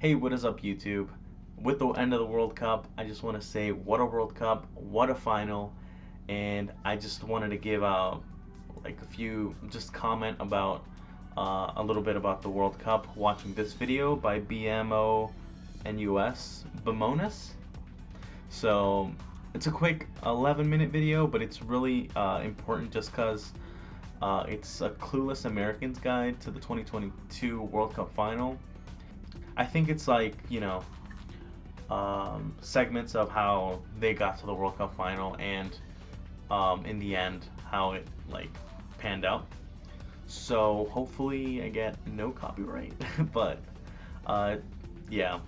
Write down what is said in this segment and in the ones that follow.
Hey, what is up, YouTube? With the end of the World Cup, I just want to say what a World Cup, what a final, and I just wanted to give like a few, just comment about a little bit about the World Cup. Watching this video by BMO NUS Bemonis. So it's a quick 11-minute video, but it's really important just because it's a clueless American's guide to the 2022 World Cup final. I think it's like, segments of how they got to the World Cup final and in the end how it like panned out. So hopefully I get no copyright, but yeah,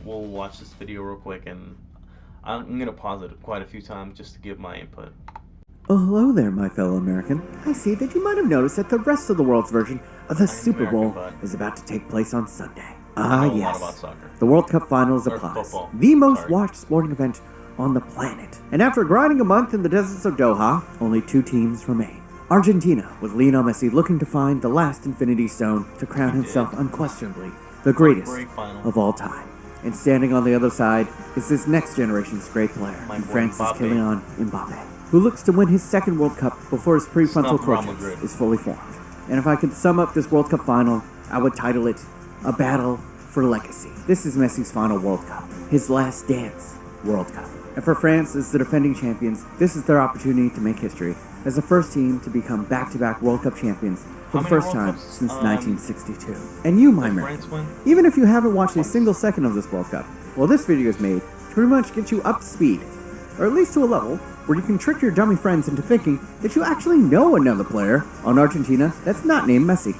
we'll watch this video real quick and I'm gonna pause it quite a few times just to give my input. Oh, hello there, my fellow American. I see that you might have noticed that the rest of the world's version of the Super Bowl is about to take place on Sunday. Yes. The World Cup final is upon us. The most watched sporting event on the planet. And after grinding a month in the deserts of Doha, only two teams remain. Argentina, with Lionel Messi looking to find the last infinity stone to crown himself unquestionably the greatest of all time. And standing on the other side is this next generation's great player, France's Kylian Mbappe, who looks to win his second World Cup before his prefrontal cortex is fully formed. And if I could sum up this World Cup final, I would title it A Battle for Legacy. This is Messi's final World Cup, his last dance World Cup. And for France, as the defending champions, this is their opportunity to make history as the first team to become back-to-back World Cup champions for the first time since 1962. And you, my American, even if you haven't watched a single second of this World Cup, well, this video is made to pretty much get you up to speed, or at least to a level where you can trick your dummy friends into thinking that you actually know another player on Argentina that's not named Messi.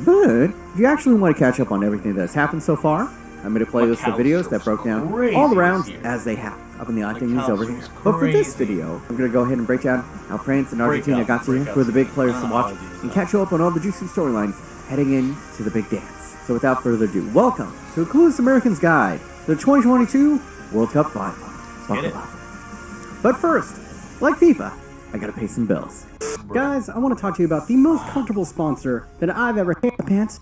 But if you actually want to catch up on everything that has happened so far, I'm going to play list of videos that broke down all the rounds as they happen up in the iThingies over here. But for this video, I'm going to go ahead and break down how France and Argentina got to here, who are the big players to watch, and catch you up on all the juicy storylines heading into the big dance. So without further ado, welcome to a Clueless American's Guide to the 2022 World Cup Final. Buckle up. But first, like FIFA, I gotta pay some bills. Guys, I want to talk to you about the most comfortable sponsor that I've ever had in my pants.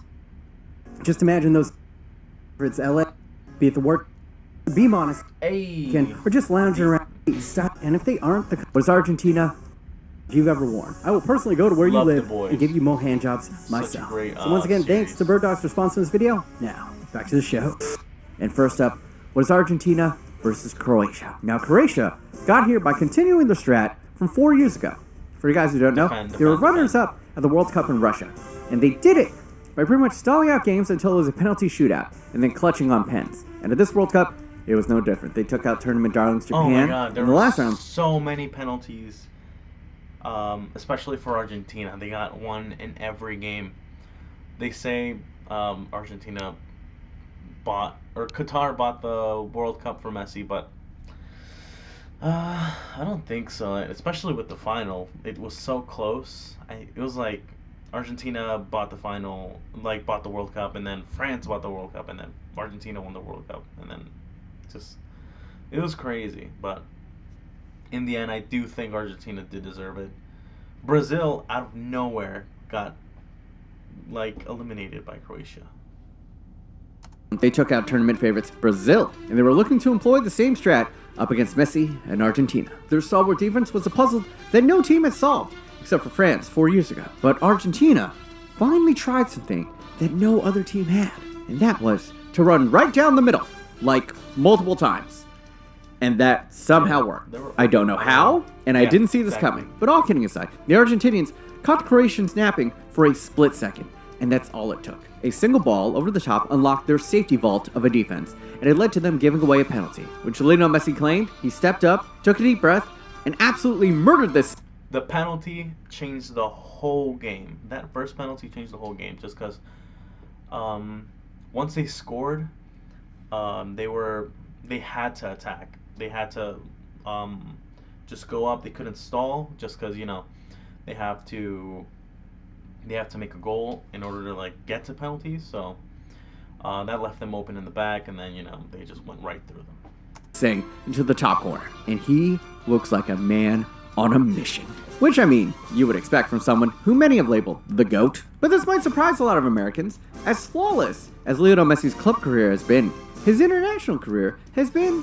Just imagine those, if it's LA, be it the work, be honest, or just lounging around. Stop. And if they aren't, what is Argentina you've ever worn? I will personally go to where you live and give you more hand jobs myself. So once again, thanks to Bird Dogs for sponsoring this video. Now, back to the show. And first up, what is Argentina versus Croatia? Now, Croatia got here by continuing the strat from 4 years ago. For you guys who don't know, they were runners-up at the World Cup in Russia. And they did it by pretty much stalling out games until it was a penalty shootout, and then clutching on pens. And at this World Cup, it was no different. They took out tournament darlings Japan. Oh my God, there in the were last round. So many penalties, especially for Argentina. They got one in every game. They say Argentina Qatar bought the World Cup for Messi, but I don't think so. Especially with the final, it was so close. It was like Argentina bought the final, like bought the World Cup, and then France bought the World Cup, and then Argentina won the World Cup, and then it was crazy. But in the end, I do think Argentina did deserve it. Brazil, out of nowhere, got like eliminated by Croatia. They took out tournament favorites Brazil, and they were looking to employ the same strat up against Messi and Argentina. Their stalwart defense was a puzzle that no team had solved, except for France 4 years ago. But Argentina finally tried something that no other team had, and that was to run right down the middle, like multiple times. And that somehow worked. I don't know how, and I didn't see this coming. But all kidding aside, the Argentinians caught the Croatians napping for a split second, and that's all it took. A single ball over the top unlocked their safety vault of a defense, and it led to them giving away a penalty, which Lionel Messi claimed. He stepped up, took a deep breath, and absolutely murdered this. The penalty changed the whole game. That first penalty changed the whole game, just because once they scored, they had to attack. They had to just go up. They couldn't stall, just because they have to make a goal in order to like get to penalties. So that left them open in the back, and then they just went right through them. Into the top corner, and he looks like a man on a mission. Which, I mean, you would expect from someone who many have labeled the GOAT. But this might surprise a lot of Americans. As flawless as Lionel Messi's club career has been, his international career has been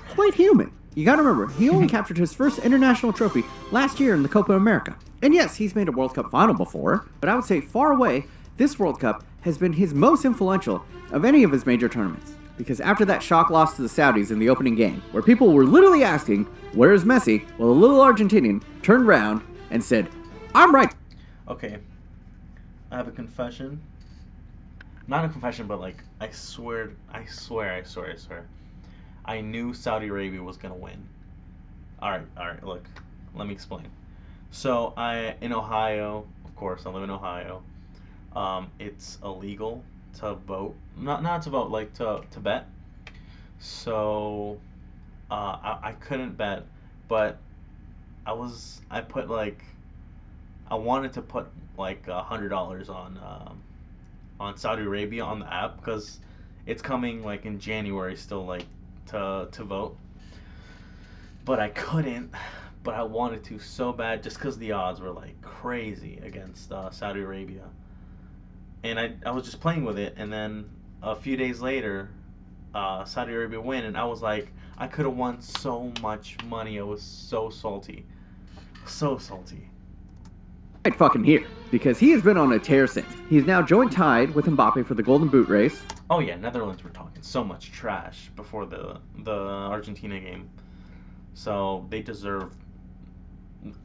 quite human. You gotta remember, he only captured his first international trophy last year in the Copa America. And yes, he's made a World Cup final before, but I would say far away, this World Cup has been his most influential of any of his major tournaments. Because after that shock loss to the Saudis in the opening game, where people were literally asking, where's Messi? Well, a little Argentinian turned around and said, I'm right. Okay, I have a confession. Not a confession, but like, I swear. I knew Saudi Arabia was gonna win. Alright, look, let me explain. So, in Ohio, of course, I live in Ohio. It's illegal to vote, not to vote, like to bet. So I couldn't bet, but I wanted to put like $100 on Saudi Arabia on the app, because it's coming like in January still, like to vote, but I couldn't. But I wanted to so bad, just because the odds were like crazy against Saudi Arabia. And I was just playing with it, and then a few days later, Saudi Arabia win, and I was like, I could have won so much money. I was so salty. So salty. Right fucking here, because he has been on a tear since. He's now joint tied with Mbappe for the Golden Boot race. Oh yeah, Netherlands were talking so much trash before the Argentina game. So they deserve,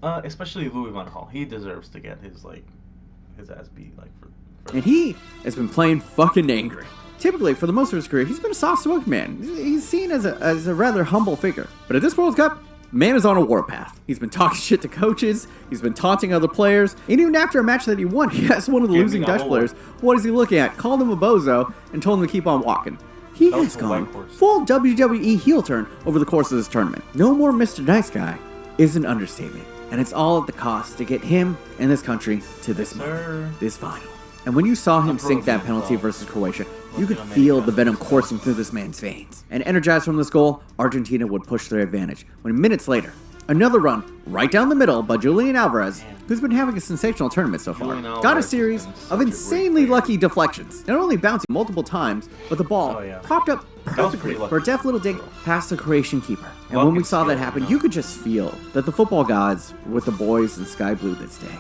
especially Louis van Gaal. He deserves to get his ass beat, like for and he has been playing fucking angry. Typically, for the most of his career, he's been a soft-spoken man. He's seen as a rather humble figure. But at this World Cup, man is on a warpath. He's been talking shit to coaches, he's been taunting other players, and even after a match that he won, he asked one of the losing Dutch players, what is he looking at? Called him a bozo, and told him to keep on walking. He has gone full WWE heel turn over the course of this tournament. No more Mr. Nice Guy is an understatement. And it's all at the cost to get him and this country to this moment, this final. And when you saw him sink that penalty versus Croatia, you could feel the venom coursing through this man's veins. And energized from this goal, Argentina would push their advantage. When minutes later, another run right down the middle by Julian Alvarez, who's been having a sensational tournament so far, got a series of insanely lucky deflections. Not only bouncing multiple times, but the ball popped up perfectly for a deft little dig past the Croatian keeper. And when we saw that happen, you could just feel that the football gods were with the boys in sky blue this day.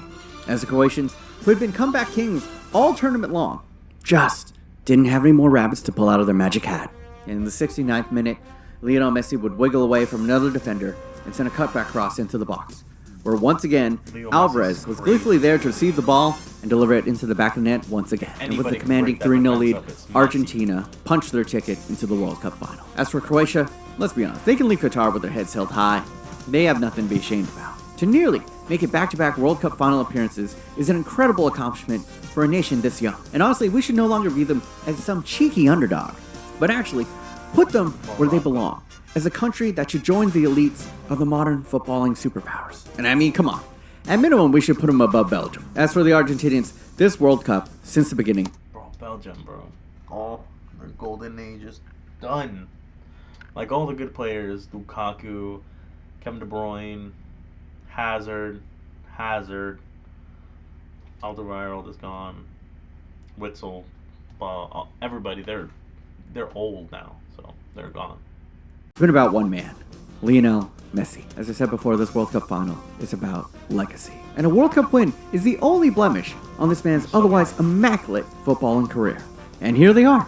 As the Croatians, who had been comeback kings all tournament long, just didn't have any more rabbits to pull out of their magic hat. And in the 69th minute, Lionel Messi would wiggle away from another defender and send a cutback cross into the box, where once again, Alvarez was gleefully there to receive the ball and deliver it into the back of the net once again. And with the commanding 3-0 lead, Argentina punched their ticket into the World Cup final. As for Croatia, let's be honest, they can leave Qatar with their heads held high. They have nothing to be ashamed about. To nearly make it back-to-back World Cup final appearances is an incredible accomplishment for a nation this young. And honestly, we should no longer view them as some cheeky underdog, but actually put them where they belong, as a country that should join the elites of the modern footballing superpowers. And I mean, come on. At minimum, we should put them above Belgium. As for the Argentinians, this World Cup, since the beginning... Bro, Belgium, bro. All their golden age is done. Like, all the good players, Lukaku, Kevin De Bruyne, Hazard, Alderweireld is gone, Witzel, everybody, they're old now, so they're gone. It's been about one man, Lionel Messi. As I said before, this World Cup final is about legacy. And a World Cup win is the only blemish on this man's otherwise immaculate footballing career. And here they are,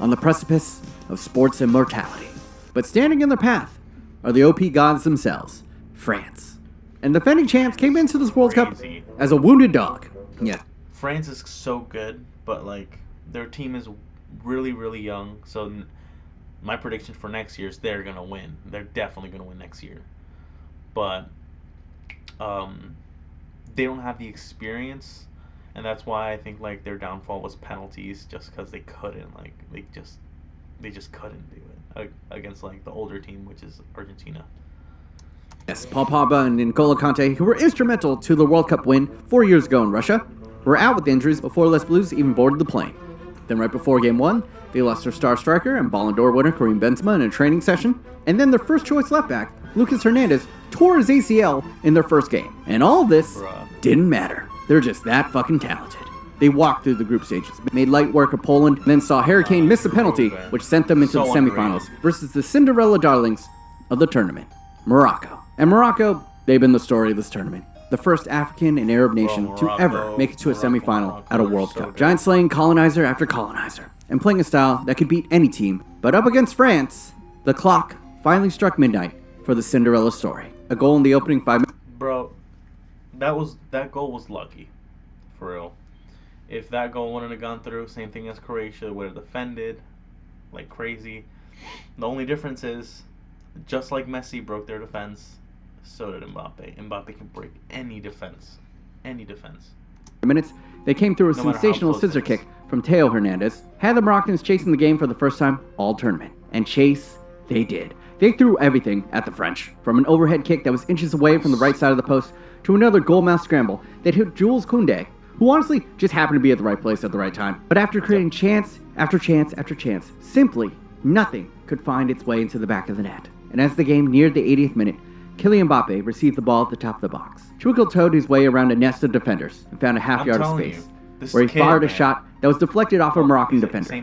on the precipice of sports immortality. But standing in their path are the OP gods themselves, France. And the defending champs came into this World Cup as a wounded dog. Yeah. France is so good, but like their team is really, really young. So my prediction for next year is they're gonna win. They're definitely gonna win next year. But they don't have the experience, and that's why I think like their downfall was penalties, just because they couldn't they just couldn't do it against like the older team, which is Argentina. Yes, Paul Pogba and N'Golo Kanté, who were instrumental to the World Cup win 4 years ago in Russia, were out with injuries before Les Blues even boarded the plane. Then right before Game 1, they lost their star striker and Ballon d'Or winner Karim Benzema in a training session, and then their first choice left back, Lucas Hernandez, tore his ACL in their first game. And all of this didn't matter. They're just that fucking talented. They walked through the group stages, made light work of Poland, and then saw Hurricane miss a penalty, which sent them into the semifinals versus the Cinderella darlings of the tournament, Morocco. And Morocco, they've been the story of this tournament. The first African and Arab nation to ever make it to a semifinal at a World Cup. Giant slaying colonizer after colonizer, and playing a style that could beat any team. But up against France, the clock finally struck midnight for the Cinderella story. A goal in the opening 5 minutes. Bro, that goal was lucky, for real. If that goal wouldn't have gone through, same thing as Croatia, would have defended like crazy. The only difference is, just like Messi broke their defense, so did Mbappe. Mbappe can break any defense. Any defense. Minutes, they came through a sensational scissor kick from Theo Hernandez, had the Moroccans chasing the game for the first time all tournament. And chase, they did. They threw everything at the French, from an overhead kick that was inches away from the right side of the post to another goal-mouth scramble that hit Jules Koundé, who honestly just happened to be at the right place at the right time. But after creating chance after chance after chance, simply nothing could find its way into the back of the net. And as the game neared the 80th minute, Kylian Mbappe received the ball at the top of the box. Twinkle-toed his way around a nest of defenders and found a half-yard of space, where he fired a shot that was deflected off a Moroccan defender,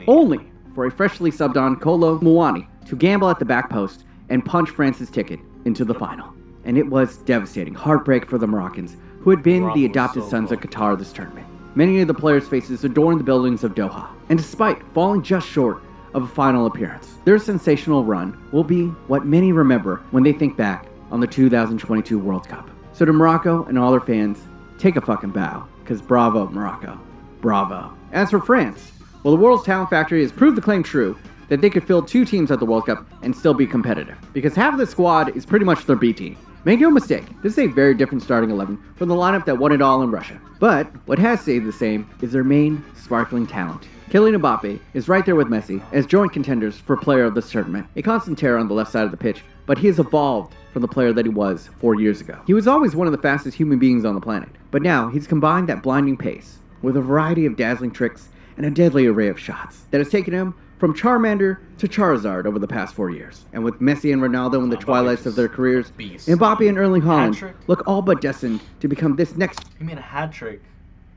only for a freshly subbed-on Kolo Muani to gamble at the back post and punch France's ticket into the final. And it was devastating heartbreak for the Moroccans, who had been the adopted sons of Qatar this tournament. Many of the players' faces adorned the buildings of Doha, and despite falling just short of a final appearance, their sensational run will be what many remember when they think back on the 2022 World Cup. So to Morocco and all their fans, take a fucking bow, because bravo, Morocco. Bravo. As for France, well, the world's talent factory has proved the claim true that they could field 2 teams at the World Cup and still be competitive, because half of the squad is pretty much their B team. Make no mistake, this is a very different starting 11 from the lineup that won it all in Russia. But what has stayed the same is their main sparkling talent. Kylian Mbappe is right there with Messi as joint contenders for player of this tournament. A constant terror on the left side of the pitch, but he has evolved from the player that he was 4 years ago. He was always one of the fastest human beings on the planet, but now he's combined that blinding pace with a variety of dazzling tricks and a deadly array of shots that has taken him from Charmander to Charizard over the past 4 years. And with Messi and Ronaldo in the twilights of their careers, Mbappe and Erling Haaland look all but destined to become this next... He made a hat trick.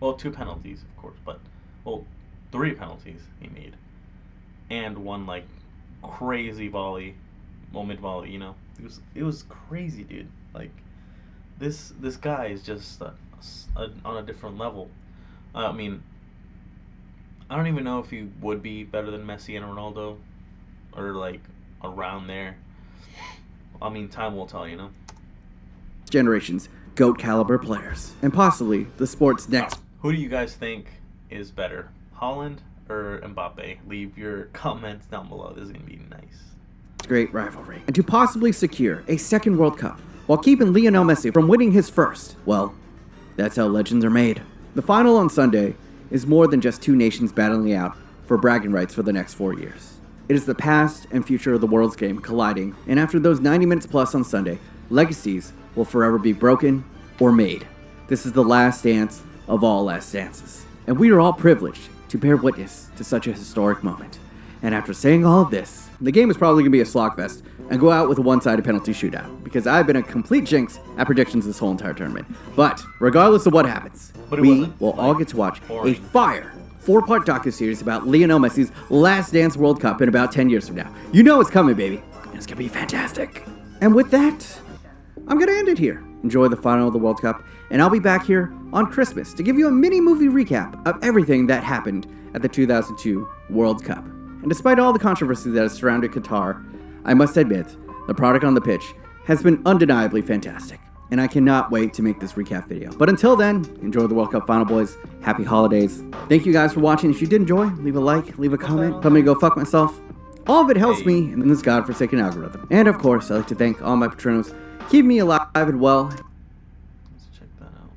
Well, 2 penalties, of course, but... Well, 3 penalties he made. And one, like, crazy volley. Well, mid-volley, you know. It was crazy, dude. Like, this guy is just on a different level. I mean... I don't even know if he would be better than Messi and Ronaldo, or like around there. I mean, time will tell, you know. Generation's GOAT caliber players, and possibly the sport's next. Who do you guys think is better, Haaland or Mbappe? Leave your comments down below. This is gonna be nice. Great rivalry, and to possibly secure a second World Cup while keeping Lionel Messi from winning his first. Well, that's how legends are made. The final on Sunday is more than just 2 nations battling out for bragging rights for the next 4 years. It is the past and future of the world's game colliding, and after those 90 minutes plus on Sunday, legacies will forever be broken or made. This is the last dance of all last dances, and we are all privileged to bear witness to such a historic moment. And after saying all of this, the game is probably going to be a slogfest and go out with a one-sided penalty shootout, because I've been a complete jinx at predictions this whole entire tournament. But regardless of what happens, we will all get to watch a fire 4-part docuseries about Lionel Messi's Last Dance World Cup in about 10 years from now. You know it's coming, baby. It's going to be fantastic. And with that, I'm going to end it here. Enjoy the final of the World Cup, and I'll be back here on Christmas to give you a mini movie recap of everything that happened at the 2002 World Cup. And despite all the controversy that has surrounded Qatar, I must admit, the product on the pitch has been undeniably fantastic, and I cannot wait to make this recap video. But until then, enjoy the World Cup final, boys. Happy holidays. Thank you guys for watching. If you did enjoy, leave a like, leave a comment, tell me to go fuck myself. All of it helps me in this godforsaken algorithm. And of course, I'd like to thank all my patronos, keep me alive and well. Let's check that out.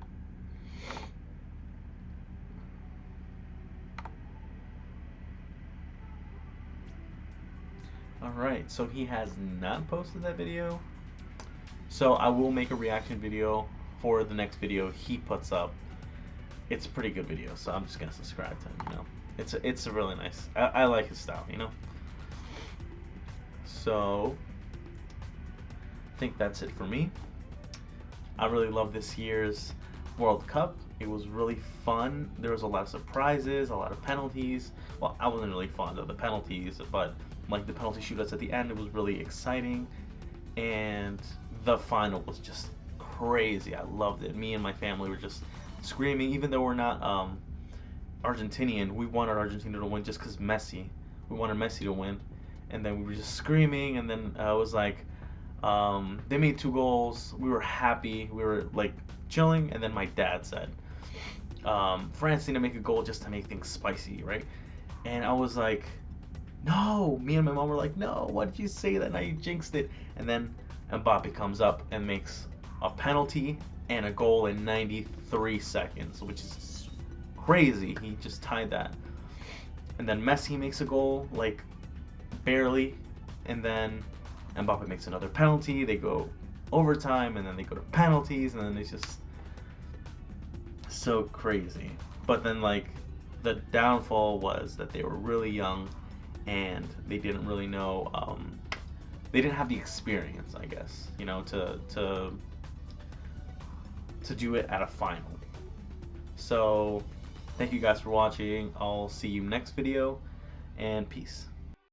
Alright, so he has not posted that video. So I will make a reaction video for the next video he puts up. It's a pretty good video, so I'm just gonna subscribe to him, you know. It's a really nice, I like his style, you know. So I think that's it for me. I really love this year's World Cup. It was really fun. There was a lot of surprises, a lot of penalties. Well, I wasn't really fond of the penalties, but like the penalty shootouts at the end, it was really exciting. And the final was just crazy. I loved it. Me and my family were just screaming, even though we're not Argentinian. We wanted Argentina to win just because Messi. We wanted Messi to win, and then we were just screaming. And then it was like they made 2 goals. We were happy. We were like chilling. And then my dad said, France need to make a goal just to make things spicy, right? And I was like, no. Me and my mom were like, no. Why did you say that? Now you jinxed it. And then Mbappe comes up and makes a penalty and a goal in 93 seconds, which is crazy. He just tied that. And then Messi makes a goal, like barely, and then Mbappe makes another penalty. They go overtime, and then they go to penalties, and then it's just so crazy. But then, like, the downfall was that they were really young, and they didn't really know. They didn't have the experience, I guess, you know, to do it at a final. So, thank you guys for watching. I'll see you next video, and peace.